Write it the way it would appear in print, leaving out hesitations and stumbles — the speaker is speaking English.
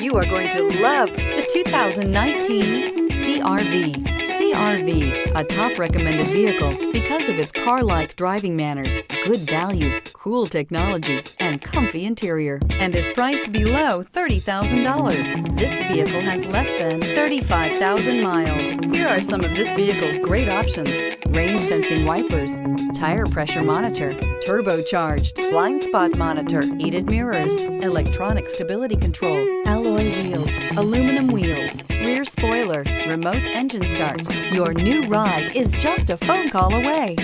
You are going to love the 2019 CR-V. CR-V, a top recommended vehicle because of its car-like driving manners, good value, cool technology, and comfy interior, and is priced below $30,000. This vehicle has less than 35,000 miles. Here are some of this vehicle's great options: rain-sensing wipers, tire pressure monitor, turbocharged, blind spot monitor, heated mirrors, electronic stability control, alloy wheels, aluminum wheels, rear spoiler, remote engine start. Your new ride is just a phone call away.